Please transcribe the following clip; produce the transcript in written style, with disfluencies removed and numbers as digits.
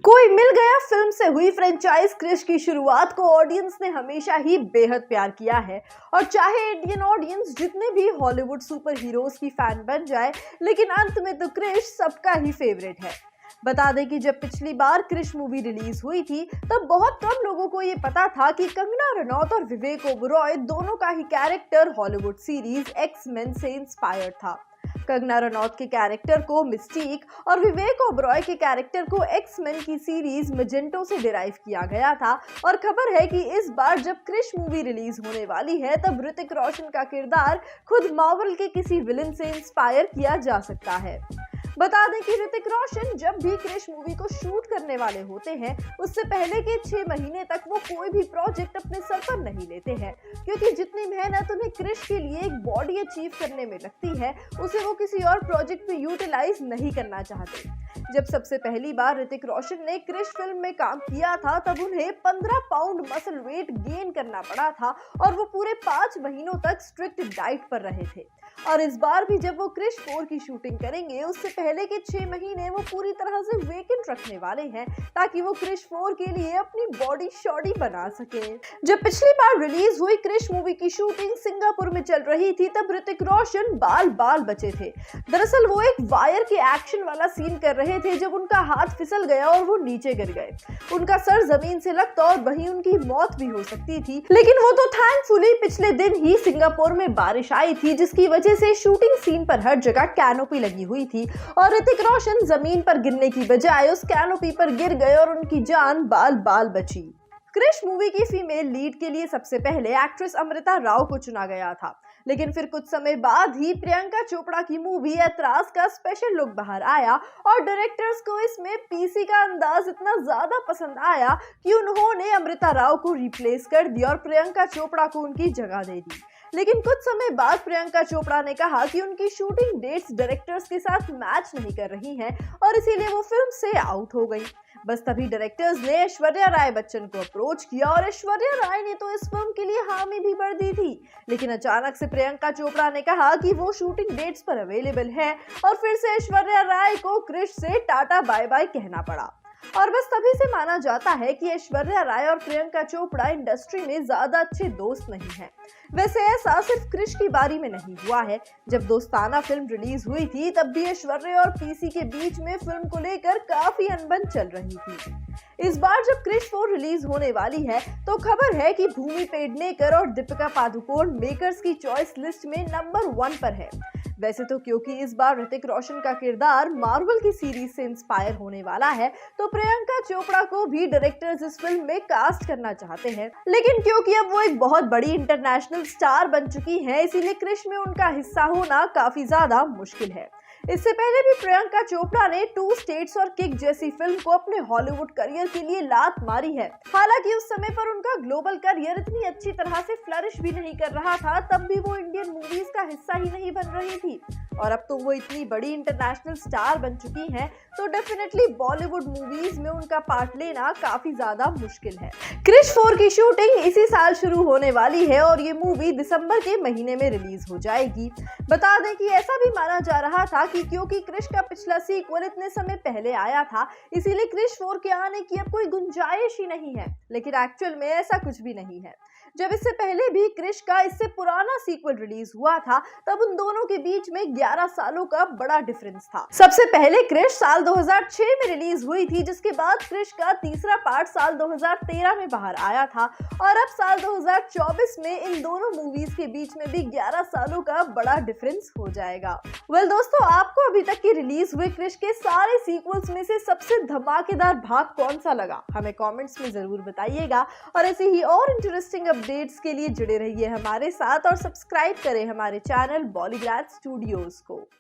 कोई मिल गया फिल्म से हुई फ्रेंचाइज क्रिश की शुरुआत को ऑडियंस ने हमेशा ही बेहद प्यार किया है। और चाहे इंडियन ऑडियंस जितने भी हॉलीवुड सुपर हीरोज की फैन बन जाए, लेकिन अंत में तो क्रिश सबका ही फेवरेट है। बता दें कि जब पिछली बार क्रिश मूवी रिलीज हुई थी, तब बहुत कम लोगों को ये पता था कि कंगना रनौत और विवेक ओबरॉय दोनों का ही कैरेक्टर हॉलीवुड सीरीज एक्स-मेन से इंस्पायर्ड था। कंगना रनौत के कैरेक्टर को मिस्टीक और विवेक ओबरॉय के कैरेक्टर को एक्स-मेन की सीरीज मेजेंटो से डिराइव किया गया था। और खबर है कि इस बार जब क्रिश मूवी रिलीज होने वाली है, तब ऋतिक रोशन का किरदार खुद मार्वल के किसी विलन से इंस्पायर किया जा सकता है। बता दें कि ऋतिक रोशन जब भी क्रिश मूवी को शूट करने वाले होते हैं, उससे पहले के 6 महीने तक वो कोई भी प्रोजेक्ट अपने सर पर नहीं लेते हैं, क्योंकि जितनी मेहनत उन्हें क्रिश के लिए एक बॉडी अचीव करने में लगती है, उसे वो किसी और प्रोजेक्ट में यूटिलाइज नहीं करना चाहते। जब सबसे पहली बार ऋतिक रोशन ने क्रिश फिल्म में काम किया था, तब उन्हें 15 पाउंड मसल वेट गेन करना पड़ा था और वो पूरे 5 महीनों तक स्ट्रिक्ट डाइट पर रहे थे। और इस बार भी जब वो क्रिश 4 की शूटिंग करेंगे, उससे पहले के 6 महीने वो पूरी तरह से वेकेंट रखने वाले हैं, ताकि वो क्रिश 4 के लिए अपनी बॉडी शॉडी बना सके। जब पिछली बार रिलीज हुई क्रिश मूवी की शूटिंग सिंगापुर में चल रही थी, तब ऋतिक रोशन बाल बाल बचे थे। दरअसल वो एक वायर के एक्शन वाला सीन कर रहे थे, जब उनका हाथ फिसल गया और वो नीचे गिर गए। उनका सर जमीन से लगता और वहीं उनकी मौत भी हो सकती थी, लेकिन वो तो थैंकफुली पिछले दिन ही सिंगापुर में बारिश आई थी, जिसकी वजह से शूटिंग सीन पर हर जगह कैनोपी लगी हुई थी और ऋतिक रोशन जमीन पर गिरने की बजाय उस कैनोपी पर गिर गए और उनकी जान बाल बाल बची। क्रिश मूवी की फीमेल लीड के लिए सबसे पहले एक्ट्रेस अमृता राव को चुना गया था, लेकिन फिर कुछ समय बाद ही प्रियंका चोपड़ा की मूवी ऐतराज का स्पेशल लुक बाहर आया और डायरेक्टर्स को इसमें पीसी का अंदाज इतना ज्यादा पसंद आया कि उन्होंने अमृता राव को रिप्लेस कर दिया और प्रियंका चोपड़ा को उनकी जगह दे दी। लेकिन कुछ समय बाद प्रियंका चोपड़ा ने कहा कि उनकी शूटिंग डेट्स डायरेक्टर्स के साथ मैच नहीं कर रही हैं और इसीलिए वो फिल्म से आउट हो गई। बस तभी डायरेक्टर्स ने ऐश्वर्या राय बच्चन को अप्रोच किया और ऐश्वर्या राय ने तो इस फिल्म के लिए हामी भी भर दी थी, लेकिन अचानक से प्रियंका चोपड़ा ने कहा कि वो शूटिंग डेट्स पर अवेलेबल है और फिर से ऐश्वर्या राय को क्रिश से टाटा बाय बाय कहना पड़ा। और बस तभी से माना जाता है कि ऐश्वर्या राय और प्रियंका चोपड़ा इंडस्ट्री में ज्यादा अच्छे दोस्त नहीं हैं। वैसे ऐसा सिर्फ क्रिश की बारी में नहीं हुआ है। जब दोस्ताना फिल्म रिलीज हुई थी, तब भी ऐश्वर्या और पीसी के बीच में फिल्म को लेकर काफी अनबन चल रही थी। इस बार जब क्रिश 4 रिलीज होने वाली है, तो खबर है कि भूमि पेडनेकर और दीपिका पादुकोण मेकर्स की चॉइस लिस्ट में नंबर 1 पर है। वैसे तो क्योंकि इस बार ऋतिक रोशन का किरदार मार्वल की सीरीज से इंस्पायर होने वाला है, तो प्रियंका चोपड़ा को भी डायरेक्टर्स इस फिल्म में कास्ट करना चाहते हैं, लेकिन क्योंकि अब वो एक बहुत बड़ी इंटरनेशनल स्टार बन चुकी हैं, इसीलिए क्रिश में उनका हिस्सा होना काफी ज्यादा मुश्किल है। इससे पहले भी प्रियंका चोपड़ा ने 2 स्टेट्स और किक जैसी फिल्म को अपने हॉलीवुड करियर के लिए लात मारी है। हालांकि उस समय पर उनका ग्लोबल करियर इतनी अच्छी तरह से फ्लरिश भी नहीं कर रहा था, तब भी वो इंडियन मूवीज का हिस्सा ही नहीं बन रही थी। और अब तो वो इतनी बड़ी इंटरनेशनल स्टार बन चुकी हैं, तो डेफिनेटली बॉलीवुड मूवीज में उनका पार्ट लेना काफी ज्यादा मुश्किल है। क्रिश 4 की शूटिंग इसी साल शुरू होने वाली है और ये मूवी दिसंबर के महीने में रिलीज हो जाएगी। बता दें कि ऐसा भी माना जा रहा था कि क्योंकि क्रिश का पिछला सीक्वल इतने समय पहले आया था, इसीलिए क्रिश 4 के आने की अब कोई गुंजाइश ही नहीं है, लेकिन एक्चुअल में ऐसा कुछ भी नहीं है। जब इससे पहले भी क्रिश का इससे पुराना सीक्वल रिलीज हुआ था, तब उन दोनों के बीच में 11 सालों का बड़ा डिफरेंस था। सबसे पहले क्रिश साल 2006 में रिलीज हुई थी, जिसके बाद क्रिश का तीसरा पार्ट साल 2013 में बाहर आया था और अब साल 2024 में इन दोनों मूवीज के बीच में भी 11 सालों का बड़ा डिफरेंस हो जाएगा। वेल दोस्तों, आपको अभी तक की रिलीज हुए क्रिश के सारे सीक्वल्स में से सबसे धमाकेदार भाग कौन सा लगा, हमें कॉमेंट्स में जरूर बताइएगा। और ऐसे ही और इंटरेस्टिंग अपडेट्स के लिए जुड़े रहिए हमारे साथ और सब्सक्राइब करें हमारे चैनल बॉलीग्राज स्टूडियोज को।